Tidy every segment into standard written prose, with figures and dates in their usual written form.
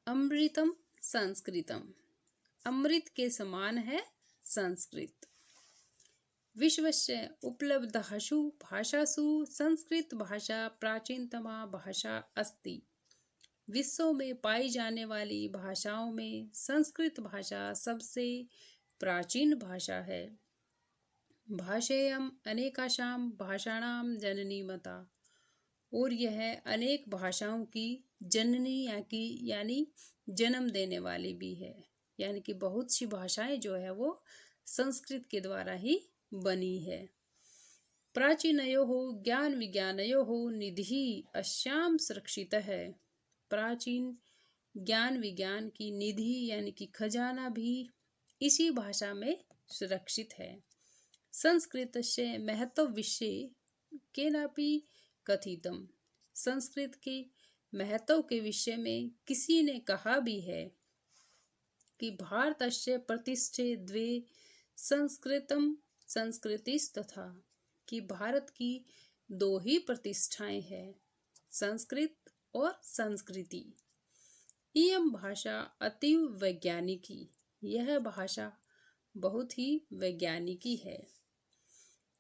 अमृतम संस्कृतम, अमृत के समान है संस्कृत। विश्वस्य उपलब्धासु भाषासु संस्कृत भाषा प्राचीनतमा भाषा अस्ति। विश्व में पाई जाने वाली भाषाओं में संस्कृत भाषा सबसे प्राचीन भाषा है। भाषेयम् अनेकासां भाषाणां जननी मता, और यह अनेक भाषाओं की जननी यानी जन्म देने वाली भी है। यानी कि बहुत सी भाषाएं जो है वो संस्कृत के द्वारा ही बनी है। प्राचीनयोः ज्ञान विज्ञानयोः निधि अस्याम सुरक्षितः है। प्राचीन ज्ञान विज्ञान की निधि यानी कि खजाना भी इसी भाषा में सुरक्षित है। संस्कृतस्य महत्व विषये केनापि कथितम, संस्कृत के महत्व के विषय में किसी ने कहा भी है कि भारतस्य प्रतिष्ठे द्वे संस्कृतम संस्कृतिस्तथा, कि भारत की दो ही प्रतिष्ठाएं हैं, संस्कृत और संस्कृति। इयं भाषा अतीव वैज्ञानिकी, यह भाषा बहुत ही वैज्ञानिकी है।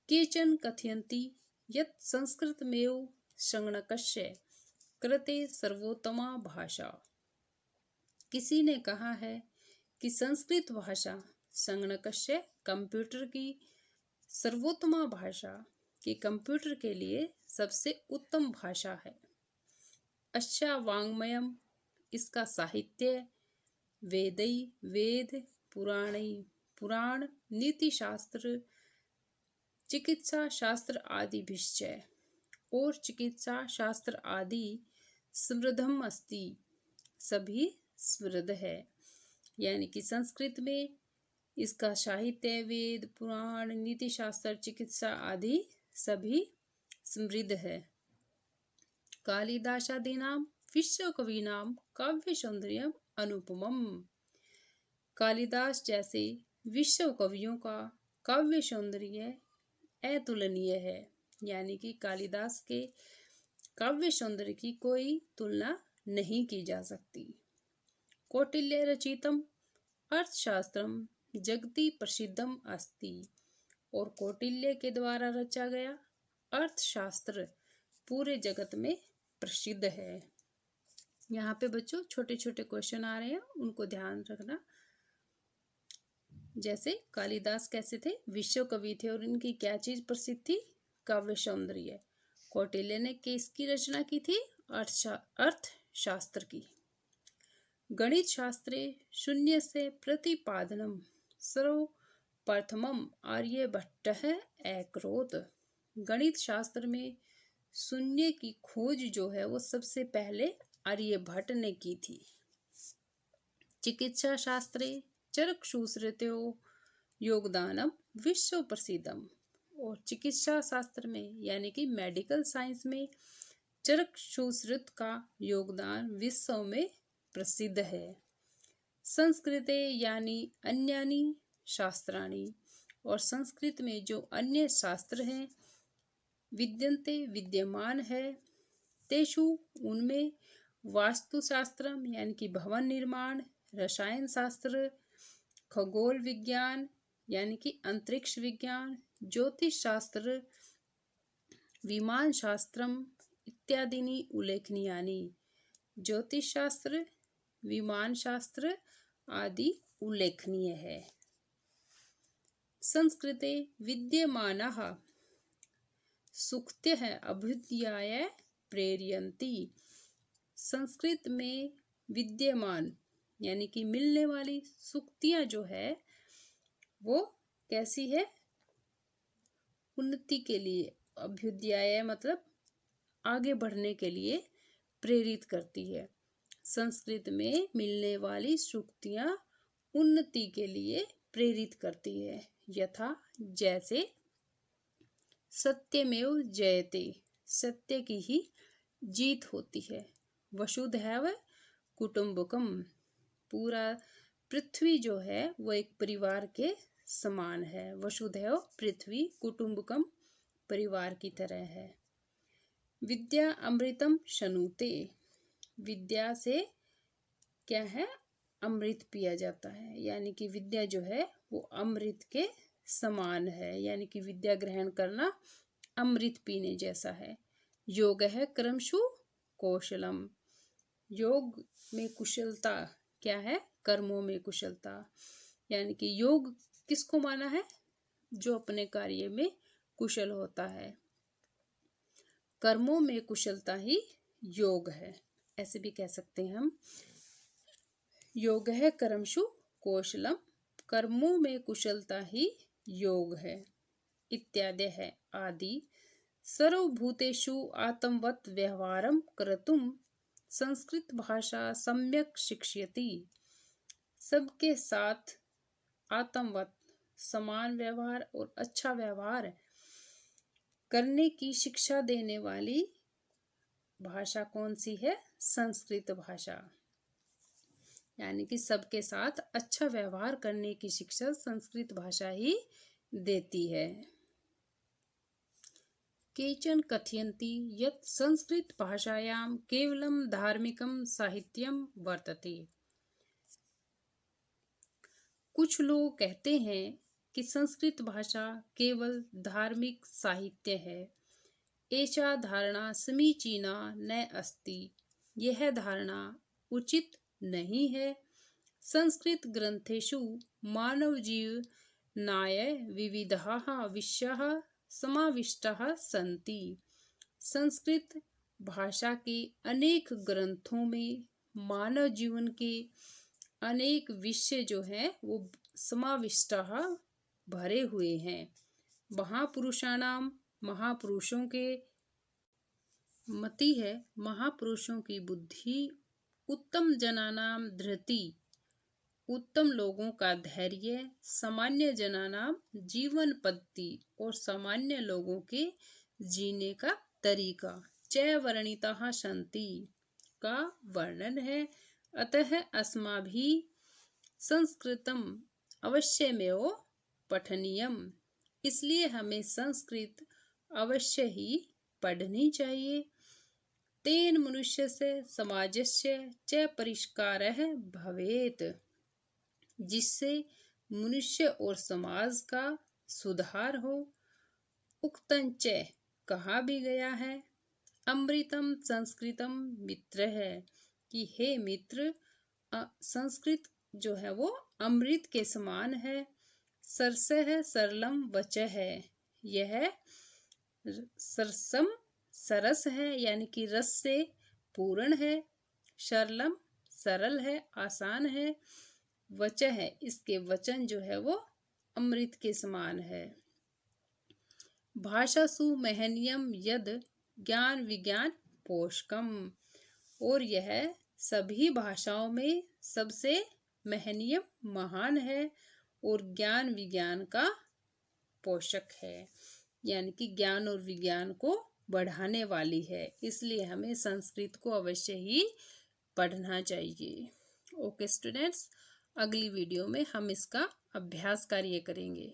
केचन कथयन्ति यत् संस्कृतमेव संगणकस्य कृते सर्वोत्तमा भाषा, किसी ने कहा है कि संस्कृत भाषा संगणकस्य कंप्यूटर की सर्वोत्तमा भाषा, कि कंप्यूटर के लिए सबसे उत्तम भाषा है। अच्छा वाङ्मयम्, इसका साहित्य, वेदै वेद, पुराणै पुराण, नीति शास्त्र, चिकित्सा शास्त्र आदि विषय, और चिकित्सा शास्त्र आदि समृद्धम अस्ति, सभी समृद्ध है। यानी कि संस्कृत में इसका साहित्य, वेद, पुराण, नीति शास्त्र, चिकित्सा आदि सभी समृद्ध है। कालिदासादीनां विश्वकवीनां काव्य सौंदर्यम अनुपमम, कालिदास जैसे विश्व कवियों का काव्य सौंदर्य अतुलनीय है। यानी कि कालिदास के काव्य सौंदर्य की कोई तुलना नहीं की जा सकती। कौटिल्य रचितम अर्थशास्त्रम जगति प्रसिद्धम अस्ति, और कौटिल्य के द्वारा रचा गया अर्थशास्त्र पूरे जगत में प्रसिद्ध है। यहाँ पे बच्चों छोटे छोटे क्वेश्चन आ रहे हैं, उनको ध्यान रखना। जैसे कालिदास कैसे थे, विश्व कवि थे, और इनकी क्या चीज प्रसिद्ध थी, काव्य सौंदर्य। कौटिल्य ने किसकी रचना की थी, अर्थशास्त्र की। गणित शास्त्रे शून्य से प्रतिपादनम सर्वप्रथमम आर्यभट्टः अकरोत्, गणित शास्त्र में शून्य की खोज जो है वो सबसे पहले आर्यभट्ट ने की थी। चिकित्सा शास्त्रे चरकसूत्रयो योगदानम विश्व प्रसिद्धम, और चिकित्सा शास्त्र में यानी कि मेडिकल साइंस में चरकसूत्र का योगदान विश्व में प्रसिद्ध है। संस्कृते यानी अन्यानि शास्त्राणि, और संस्कृत में जो अन्य शास्त्र हैं, विद्यन्ते विद्यमान है, तेषु उनमें वास्तुशास्त्रम यानी कि भवन निर्माण, रसायन शास्त्र, खगोल विज्ञान यानी कि अंतरिक्ष विज्ञान, ज्योतिष शास्त्र, विमान शास्त्रम इत्यादि उल्लेखनीयानि, ज्योतिष शास्त्र, विमान शास्त्र आदि उल्लेखनीय है। संस्कृते विद्यमानाः सूक्तयः अभ्युदयाय प्रेरयन्ति, संस्कृत में विद्यमान यानी कि मिलने वाली सूक्तियां जो है वो कैसी है, उन्नति के लिए, अभ्युदय मतलब आगे बढ़ने के लिए प्रेरित करती है। संस्कृत में मिलने वाली सूक्तियां उन्नति के लिए प्रेरित करती है। यथा जैसे सत्यमेव जयते, सत्य की ही जीत होती है। वसुधैव कुटुंबकम, पूरा पृथ्वी जो है वो एक परिवार के समान है। वसुधैव पृथ्वी कुटुंबकम परिवार की तरह है। विद्या अमृतम शनुते, विद्या से क्या है, अमृत पिया जाता है। यानी कि विद्या जो है वो अमृत के समान है, यानी कि विद्या ग्रहण करना अमृत पीने जैसा है। योग है कर्मसु कौशलम, योग में कुशलता क्या है, कर्मों में कुशलता। यानी कि योग किसको माना है, जो अपने कार्य में कुशल होता है। कर्मों में कुशलता ही योग है, ऐसे भी कह सकते हैं हम। योग है कर्मसु कौशलम, कर्मों में कुशलता ही योग है। इत्यादि है आदि। सर्वभूतेषु आत्मवत् व्यवहारं कर्तुं संस्कृत भाषा सम्यक शिक्षयति। सबके साथ आत्मवत् समान व्यवहार और अच्छा व्यवहार करने की शिक्षा देने वाली भाषा कौन सी है, संस्कृत भाषा। यानी कि सबके साथ अच्छा व्यवहार करने की शिक्षा संस्कृत भाषा ही देती है। केचन कथयन्ति यत् संस्कृत भाषायां केवलं धार्मिकं साहित्यं वर्तते। कुछ लोग कहते हैं कि संस्कृत भाषा केवल धार्मिक साहित्य है। एषा धारणा समीचीना न अस्ति, यह धारणा उचित नहीं है। संस्कृत ग्रंथेषु मानव जीवनाय विविधाः विषयाः समाविष्टाः सन्ति। संस्कृत भाषा के अनेक ग्रंथों में मानव जीवन के अनेक विषय जो हैं वो समाविष्टाः भरे हुए हैं। महापुरुषाणाम, महापुरुषों के मति है, महापुरुषों की बुद्धि, उत्तम जनानाम धृति, उत्तम लोगों का धैर्य, सामान्य जनानाम जीवन पद्धति और सामान्य लोगों के जीने का तरीका, च वर्णिताः सन्ति का वर्णन है। अतः अस्माभिः संस्कृतम अवश्यमेव पठनीयम, इसलिए हमें संस्कृत अवश्य ही पढ़नी चाहिए। तेन मनुष्यस्य समाजस्य च परिष्कारः भवेत्, जिससे मनुष्य और समाज का सुधार हो। उक्तञ्च कहा भी गया है, अमृतम संस्कृतम मित्र है, कि हे मित्र संस्कृत जो है वो अमृत के समान है। सरसः सरलम वचः है, यह सरसम सरस है, यानी कि रस से पूर्ण है। सरलम सरल है, आसान है। वचः है, इसके वचन जो है वो अमृत के समान है। भाषासु महनीयम यद ज्ञान विज्ञान पोषकम, और यह सभी भाषाओं में सबसे महनीय महान है और ज्ञान विज्ञान का पोषक है, यानी कि ज्ञान और विज्ञान को बढ़ाने वाली है। इसलिए हमें संस्कृत को अवश्य ही पढ़ना चाहिए। ओके स्टूडेंट्स, अगली वीडियो में हम इसका अभ्यास कार्य करेंगे।